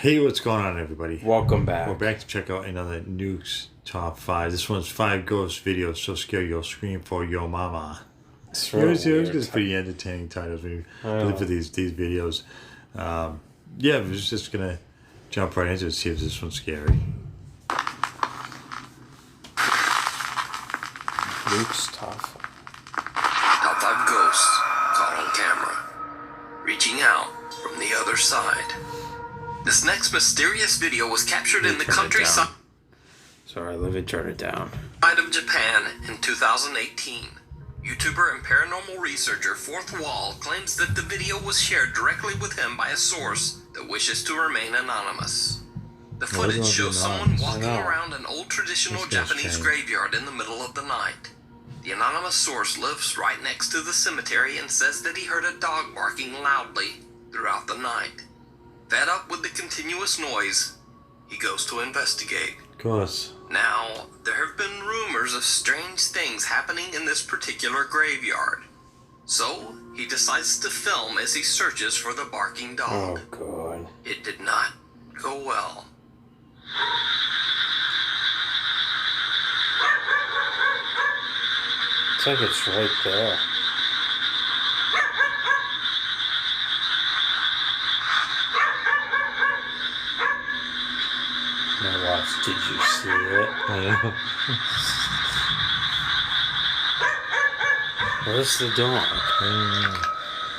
Hey, what's going on, everybody? Welcome back. We're back to check out another Nukes Top 5. This one's 5 ghost videos so scary you'll scream for your mama. It's pretty entertaining titles when you look for these videos. Yeah, we're just going to jump right into it and see if this one's scary. Luke's tough. Top 5 ghosts caught on camera, reaching out from the other side. This next mysterious video was captured in the countryside. Sorry, let me turn it down. Of Japan in 2018. YouTuber and paranormal researcher Fourth Wall claims that the video was shared directly with him by a source that wishes to remain anonymous. The footage shows someone walking around an old traditional Japanese graveyard in the middle of the night. The anonymous source lives right next to the cemetery and says that he heard a dog barking loudly throughout the night. Fed up with the continuous noise, he goes to investigate. Of course. Now, there have been rumors of strange things happening in this particular graveyard. So, he decides to film as he searches for the barking dog. Oh, God. It did not go well. It's like it's right there. Now watch, did you see it? Where's the dog?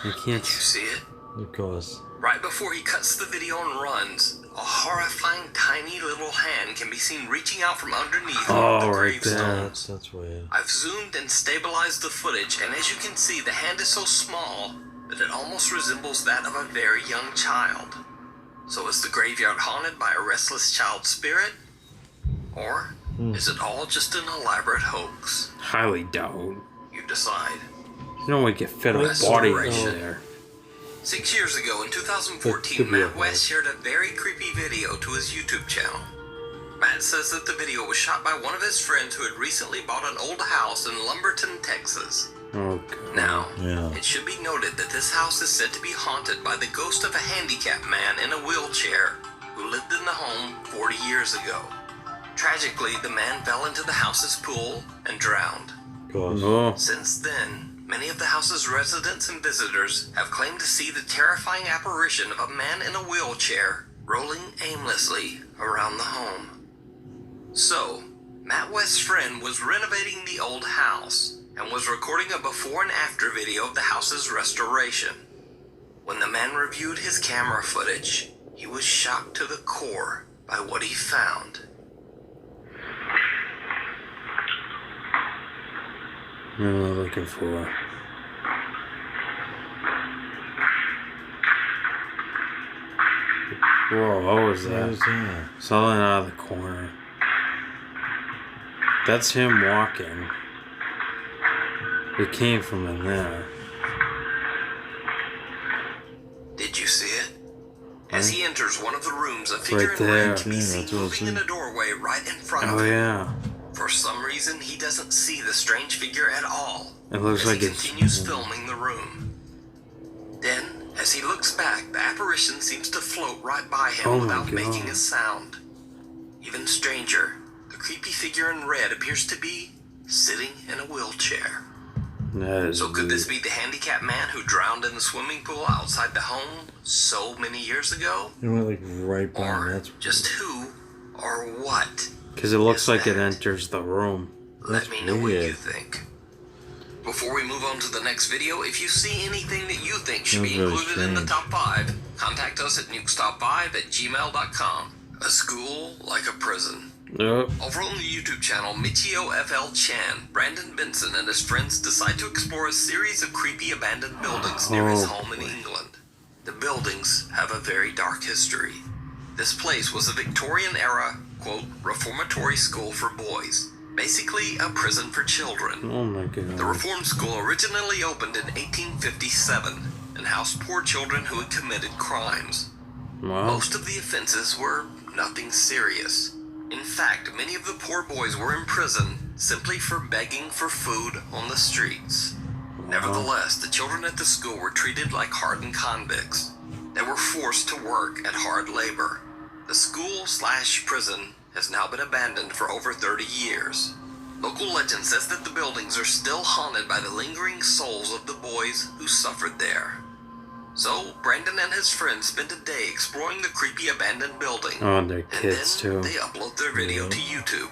I can't. Did you see it? Of course. Right before he cuts the video and runs, a horrifying tiny little hand can be seen reaching out from underneath the gravestones. That's weird. I've zoomed and stabilized the footage, and as you can see, the hand is so small that it almost resembles that of a very young child. So is the graveyard haunted by a restless child spirit? Or is it all just an elaborate hoax? Highly doubt. You decide. You don't want to get fit a body in there. 6 years ago, in 2014, Matt West shared a very creepy video to his YouTube channel. Matt says that the video was shot by one of his friends who had recently bought an old house in Lumberton, Texas. Oh, God. Now, it should be noted that this house is said to be haunted by the ghost of a handicapped man in a wheelchair who lived in the home 40 years ago. Tragically, the man fell into the house's pool and drowned. Of course. Oh. Since then, many of the house's residents and visitors have claimed to see the terrifying apparition of a man in a wheelchair rolling aimlessly around the home. So, Matt West's friend was renovating the old house and was recording a before and after video of the house's restoration. When the man reviewed his camera footage, he was shocked to the core by what he found. What am I looking for? Whoa, what was that? Something out of the corner. That's him walking. It came from in there. Did you see it? As he enters one of the rooms, a figure in red can be seen moving in a doorway right in front of him. Oh, yeah. For some reason, he doesn't see the strange figure at all. It looks like he continues filming the room. Then, as he looks back, the apparition seems to float right by him without making a sound. Even stranger, the creepy figure in red appears to be sitting in a wheelchair. So could this be the handicapped man who drowned in the swimming pool outside the home so many years ago? It went like right by him. Or just who or what? Because it looks like it enters the room. Let me know what you think. Before we move on to the next video, if you see anything that you think should be included in the top 5, contact us at nukestop5@gmail.com. A school like a prison. Over on the YouTube channel Michio FL Chan, Brandon Benson and his friends decide to explore a series of creepy abandoned buildings near his home in England. The buildings have a very dark history. This place was a Victorian-era, quote, reformatory school for boys. Basically, a prison for children. Oh my God. The reform school originally opened in 1857 and housed poor children who had committed crimes. Wow. Most of the offenses were nothing serious. In fact, many of the poor boys were in prison simply for begging for food on the streets. Nevertheless, the children at the school were treated like hardened convicts. They were forced to work at hard labor. The school/prison has now been abandoned for over 30 years. Local legend says that the buildings are still haunted by the lingering souls of the boys who suffered there. So, Brandon and his friends spent a day exploring the creepy abandoned building. Oh, and their kids and then too. they upload their video to YouTube.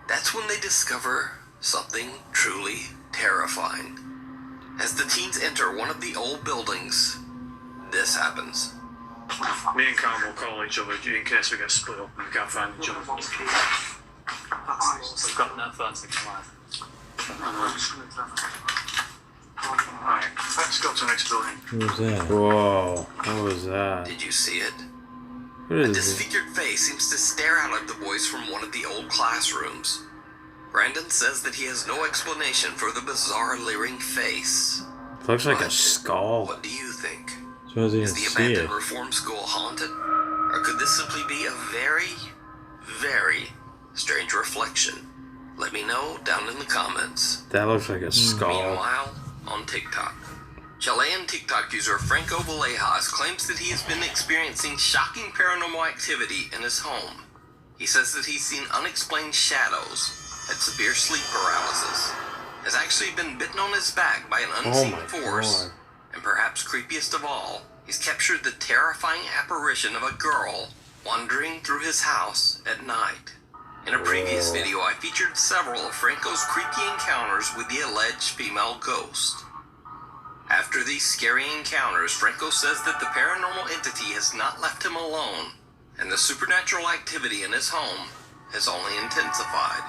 That's when they discover something truly terrifying. As the teens enter one of the old buildings, this happens. Me and Cam will call each other in case we get split up and we can't find each other. We've got no phones to come out. Alright, let's go to the next building. Who was that? Whoa, what was that? Did you see it? What A is it? disfigured face seems to stare out at the boys from one of the old classrooms. Brandon says that he has no explanation for the bizarre leering face. Looks like a But skull. what do you think? Suppose he Is didn't the see it. abandoned reform school haunted? Or could this simply be a very, very strange reflection? Let me know down in the comments. That looks like a skull. Meanwhile, on TikTok, Chilean TikTok user Franco Villejas claims that he has been experiencing shocking paranormal activity in his home. He says that he's seen unexplained shadows, had severe sleep paralysis, has actually been bitten on his back by an unseen my force, God. and perhaps creepiest of all, he's captured the terrifying apparition of a girl wandering through his house at night. In a previous video, I featured several of Franco's creepy encounters with the alleged female ghost. After these scary encounters, Franco says that the paranormal entity has not left him alone, and the supernatural activity in his home has only intensified.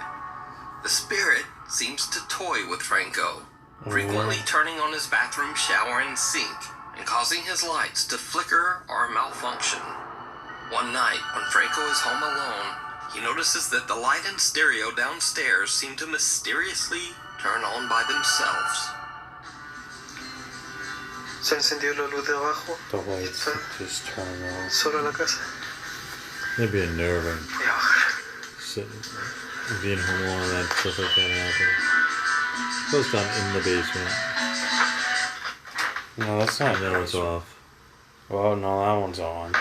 The spirit seems to toy with Franco, frequently turning on his bathroom shower and sink, and causing his lights to flicker or malfunction. One night, when Franco is home alone, he notices that the light and stereo downstairs seem to mysteriously turn on by themselves. Se encendió la luz de abajo, The lights just turn on. solo la casa. Maybe unnerving. Voy a bajar. Sitting, being home alone, that stuff like that happens. Close down in the basement. No, that's not. I know it's off. Oh no, that one's on.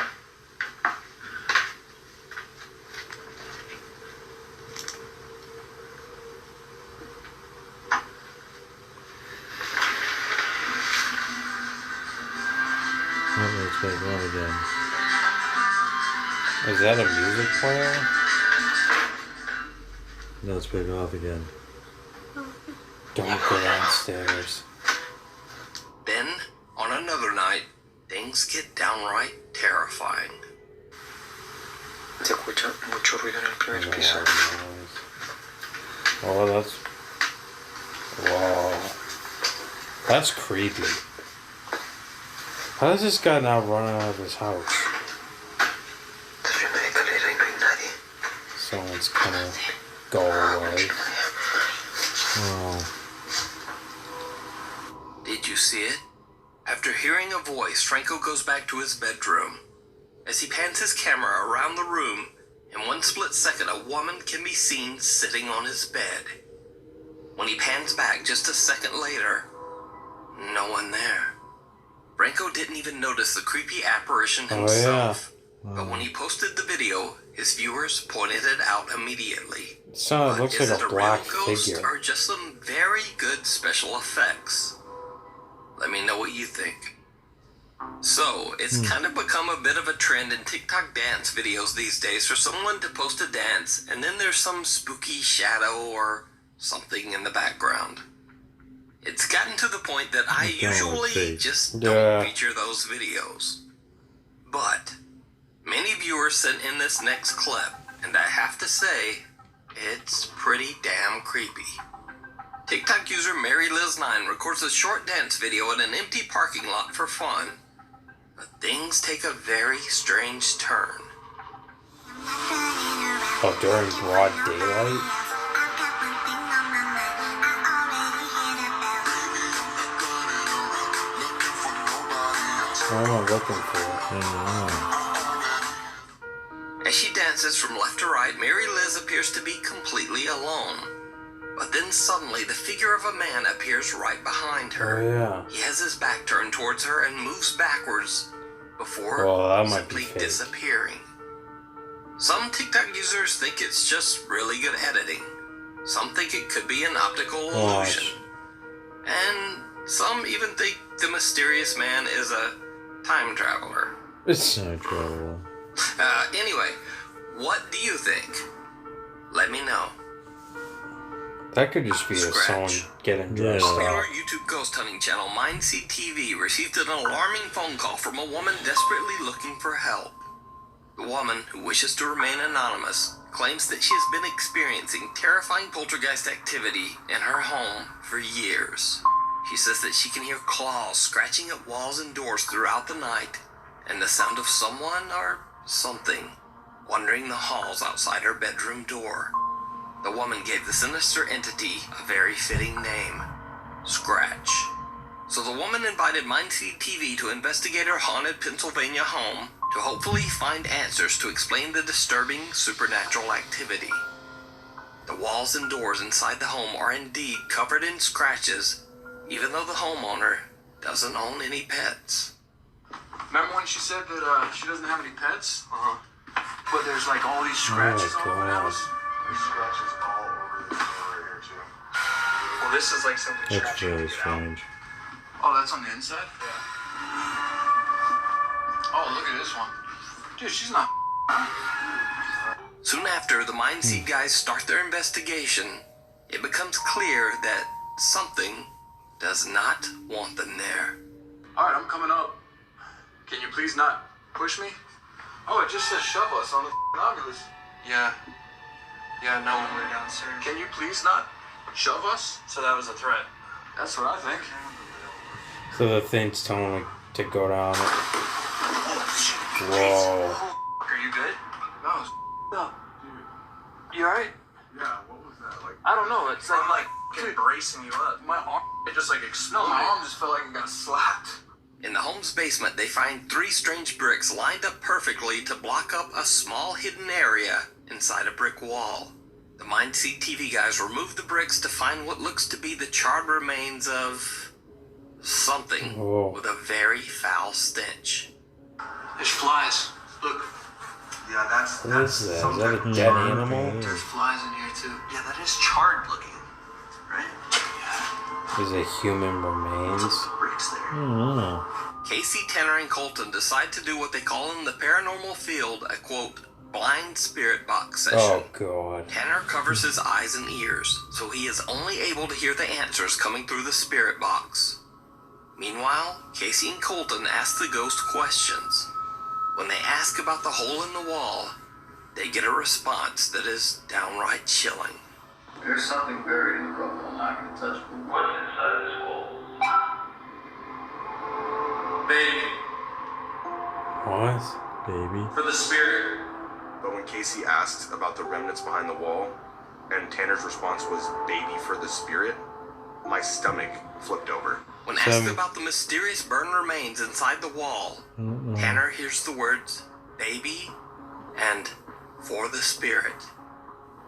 Oh, it's back on again. Is that a music player? No, it's back off again. Don't go downstairs. Then, on another night, things get downright terrifying. Se escucha mucho ruido en el primer piso. Oh, that's. Whoa. That's creepy. How does this guy not run out of his house? Subí una escalera y no hay nadie. Someone's gonna go away. Oh. Did you see it? After hearing a voice, Franco goes back to his bedroom. As he pans his camera around the room, in one split second a woman can be seen sitting on his bed. When he pans back just a second later, no one there. Franco didn't even notice the creepy apparition himself. But when he posted the video, his viewers pointed it out immediately. So it looks Is like it a black real ghost figure. or just some very good special effects? Let me know what you think. So, it's kind of become a bit of a trend in TikTok dance videos these days for someone to post a dance and then there's some spooky shadow or something in the background. It's gotten to the point that I Download usually fake. just Yeah. don't feature those videos. But many viewers sent in this next clip, and I have to say, it's pretty damn creepy. TikTok user MaryLiz9 records a short dance video in an empty parking lot for fun. But things take a very strange turn. Oh, during broad daylight? What am I looking for? As she dances from left to right, Mary Liz appears to be completely alone. But then suddenly the figure of a man appears right behind her. Oh, yeah. He has his back turned towards her and moves backwards before Well, that might be simply fake. disappearing. Some TikTok users think it's just really good editing. Some think it could be an optical illusion. And some even think the mysterious man is a time traveler. It's not travel. Anyway, what do you think? Let me know. That could just be someone getting dressed Popular up. YouTube ghost hunting channel Mindseed TV received an alarming phone call from a woman desperately looking for help. The woman, who wishes to remain anonymous, claims that she has been experiencing terrifying poltergeist activity in her home for years. She says that she can hear claws scratching at walls and doors throughout the night, and the sound of someone or something wandering the halls outside her bedroom door. The woman gave the sinister entity a very fitting name, Scratch. So the woman invited Mindseed TV to investigate her haunted Pennsylvania home to hopefully find answers to explain the disturbing supernatural activity. The walls and doors inside the home are indeed covered in scratches, even though the homeowner doesn't own any pets. Remember when she said that she doesn't have any pets? But there's like all these scratches all over the house? There's scratches all over the floor right here too. Well, this is like something That's scratching really to get out. strange. Oh, that's on the inside? Yeah. Oh, look at this one. Dude, she's not. Soon after the Mindseed guys start their investigation, it becomes clear that something does not want them there. Alright, I'm coming up. Can you please not push me? Oh, it just says shove us on the Oculus. Yeah. Yeah, no. We're downstairs. Can you please not shove us? So that was a threat. That's what I think. So the thing's telling me to go down it. Whoa. Are you good? No, no. You alright? Yeah, what was that? Like, I don't know. It's like, I'm like bracing you up. my arm. It just like No, exploded. my arm just felt like it got slapped. In the home's basement, they find 3 strange bricks lined up perfectly to block up a small hidden area inside a brick wall. The Mindseed TV guys remove the bricks to find what looks to be the charred remains of something with a very foul stench. There's flies. Look, yeah, that's What is that? Is some that type a of dead charred animal? paint. there's flies in here too. Yeah, that is charred looking, right? Is it human remains? Bricks there. I don't know. Casey, Tanner, and Colton decide to do what they call in the paranormal field a quote, blind spirit box session. Oh god. Tanner covers his eyes and ears, so he is only able to hear the answers coming through the spirit box. Meanwhile, Casey and Colton ask the ghost questions. When they ask about the hole in the wall, they get a response that is downright chilling. There's something buried in the rubble I'm not going to touch. What's inside this wall? Baby, What? Baby. for the spirit. But when Casey asked about the remnants behind the wall, and Tanner's response was baby for the spirit, my stomach flipped over. When asked about the mysterious burned remains inside the wall, Tanner hears the words baby and for the spirit.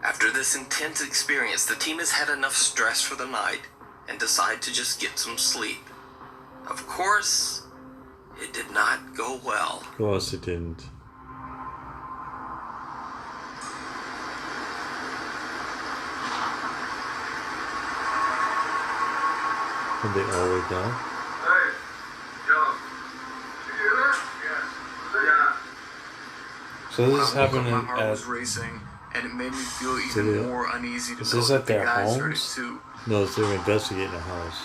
After this intense experience, the team has had enough stress for the night and decide to just get some sleep. Of course, it did not go well. Of course it didn't. Did they all wake up? Hey, yo, you hear that? Yes. Yeah. So this is happening My heart at... was racing, and it made me feel Did even it? more uneasy to Is know this that at the their guys heard it homes? too. No, they were investigating the house.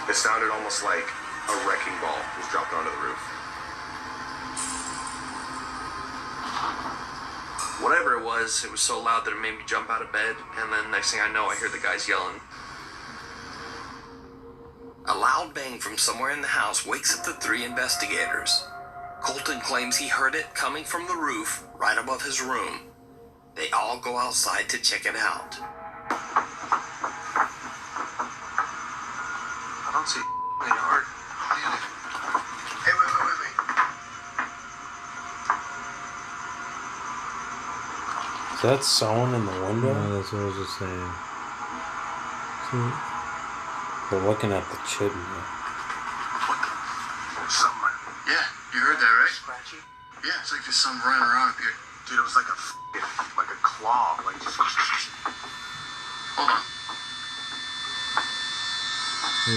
It sounded almost like a wrecking ball was dropped onto the roof. Whatever it was so loud that it made me jump out of bed, and then next thing I know, I hear the guys yelling. A loud bang from somewhere in the house wakes up the 3 investigators. Colton claims he heard it coming from the roof right above his room. They all go outside to check it out. I don't see in the yard. Hey, wait. Is that someone in the window? No, that's what I was just saying. See? They're looking at the chimney. Something. Yeah, you heard that, right? Scratchy. Yeah, it's like there's something running around up here. Dude, it was like a claw, like just. Hold on.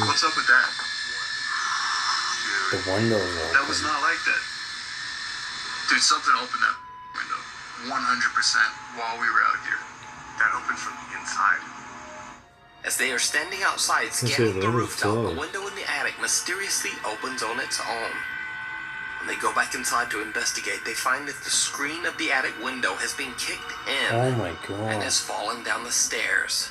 What's up with that? The window's open. That was not like that. Dude, something opened that window. 100% while we were out here. That opened from the inside. As they are standing outside say scanning the the window's rooftop, the closed. window in the attic mysteriously opens on its own. When they go back inside to investigate, they find that the screen of the attic window has been kicked in Oh my and god. has fallen down the stairs.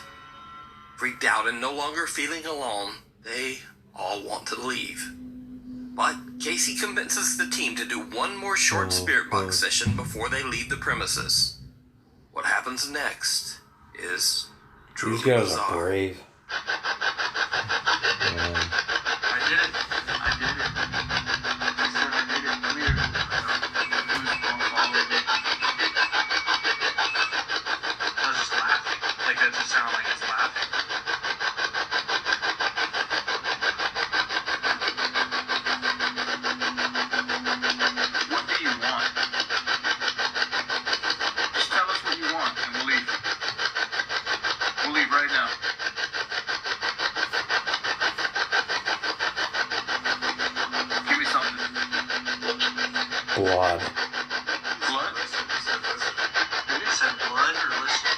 Freaked out and no longer feeling alone, they all want to leave. But Casey convinces the team to do one more short spirit box session before they leave the premises. What happens next is truly These guys bizarre. are brave. I did it. I did it. I said I did it. Weird. I was just laughing. Like that just sounded like it's laughing. What do you want? Just tell us what you want and we'll leave. We'll leave right now. Give me something. Blood. Blood? Did it say blood or listen?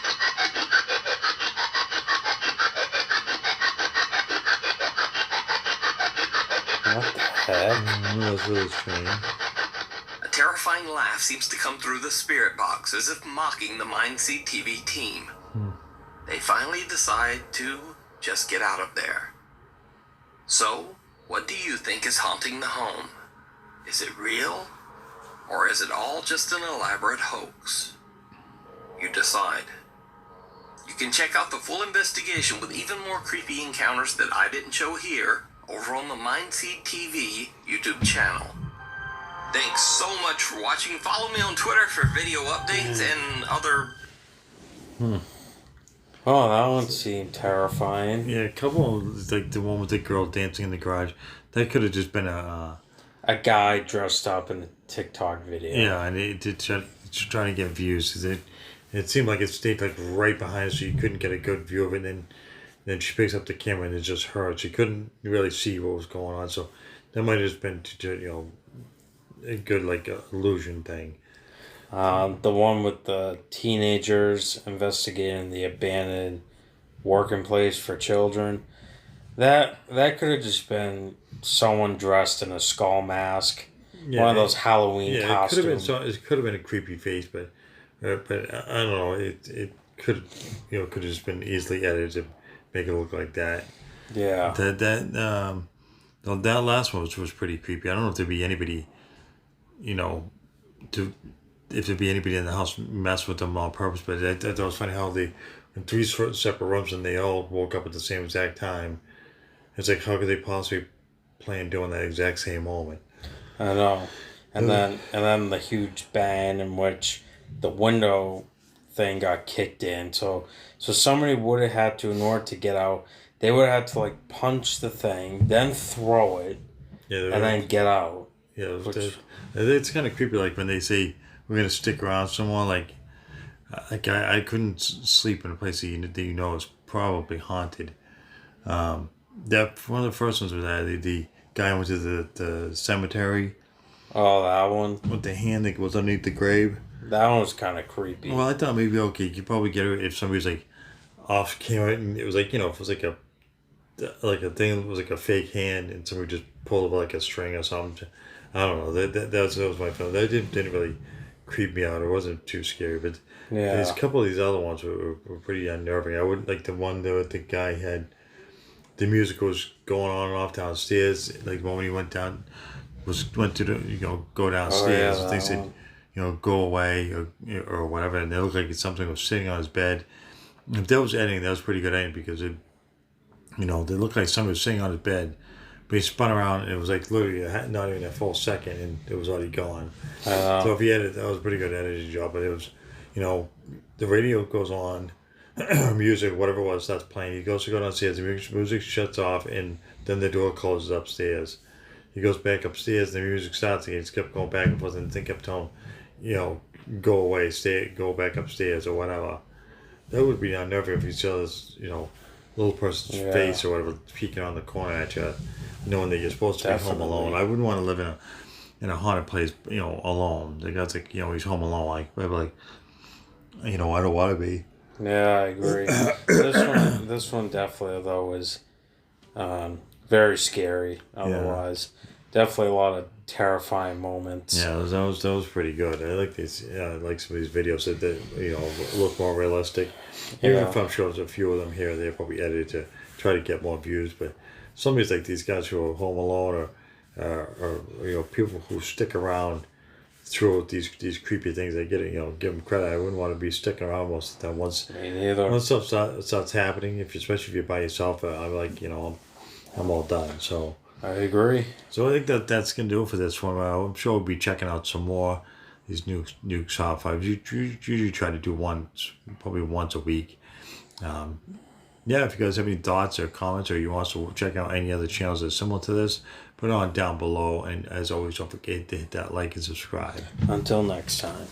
What the heck? That's really strange. A terrifying laugh seems to come through the spirit box, as if mocking the Mindseed TV team. They finally decide to just get out of there. So, what do you think is haunting the home? Is it real? Or is it all just an elaborate hoax? You decide. You can check out the full investigation with even more creepy encounters that I didn't show here over on the Mindseed TV YouTube channel. Thanks so much for watching. Follow me on Twitter for video updates and other... Oh, that one seemed terrifying. Yeah, a couple of, like the one with the girl dancing in the garage, that could have just been a A guy dressed up in a TikTok video. yeah, and it did trying to get views. 'Cause it seemed like it stayed like right behind, so you couldn't get a good view of it. And then she picks up the camera, and it's just her. She couldn't really see what was going on. So that might have just been a good like illusion thing. The one with the teenagers investigating the abandoned working place for children. That could have just been someone dressed in a skull mask. Yeah, one of those Halloween yeah, costumes. it could have been a creepy face, but I don't know. It could could have just been easily edited to make it look like that. Yeah. That last one was pretty creepy. I don't know if there'd be anybody, if there'd be anybody in the house mess with them on purpose. But I thought it was funny how they in three separate rooms and they all woke up at the same exact time. It's like, how could they possibly plan doing that exact same moment? I know. And then the huge bang in which the window thing got kicked in. So somebody would have had to, in order to get out, they would have had to like punch the thing, then throw it, and then get out. Yeah, it's kind of creepy. Like when they say we're gonna stick around someone, like I couldn't sleep in a place that you know is probably haunted. That one of the first ones was that the guy went to the cemetery. Oh, that one with the hand that was underneath the grave. That one was kind of creepy. Well, I thought maybe okay, you could probably get it if somebody was like off camera and it was like if it was like a thing that was like a fake hand and somebody just pulled like a string or something. I don't know. That was my feeling. That didn't really creep me out. It wasn't too scary, but there's a couple of these other ones were pretty unnerving. I wouldn't like the one that the guy had. The music was going on and off downstairs. Like when he went down, went to the go downstairs. They said, go away or whatever, and it looked like something was sitting on his bed. If that was editing, that was pretty good editing because it, they looked like somebody was sitting on his bed, but he spun around and it was like literally not even a full second and it was already gone. So if he edited, that was a pretty good editing job. But it was, the radio goes on. Music, whatever it was, starts playing. He goes to go downstairs. The music shuts off, and then the door closes upstairs. He goes back upstairs. The music starts again. He kept going back and forth, and they kept telling him, go away, go back upstairs or whatever. That would be unnerving if you saw this, little person's face or whatever peeking on the corner at you, knowing that you're supposed to be home alone. I wouldn't want to live in a haunted place, alone. The guy's like, he's home alone. Like, I'd be like, I don't want to be. Yeah, I agree. This one definitely though was very scary. Otherwise, definitely a lot of terrifying moments. Yeah, that was pretty good. I like these. Yeah, I like some of these videos that look more realistic. Even if I'm sure there's a few of them here, they're probably edited to try to get more views. But some of these, like these guys who are home alone, or people who stick around through these creepy things, they get it. Give them credit. I wouldn't want to be sticking around most of the time. Once stuff starts happening, especially if you're by yourself, I'm like, I'm all done. So I agree. So I think that's gonna do it for this one. I'm sure we'll be checking out some more these Nukes top fives. You usually try to do probably once a week. If you guys have any thoughts or comments, or you want us to check out any other channels that are similar to this, put it on down below. And as always, don't forget to hit that like and subscribe. Until next time.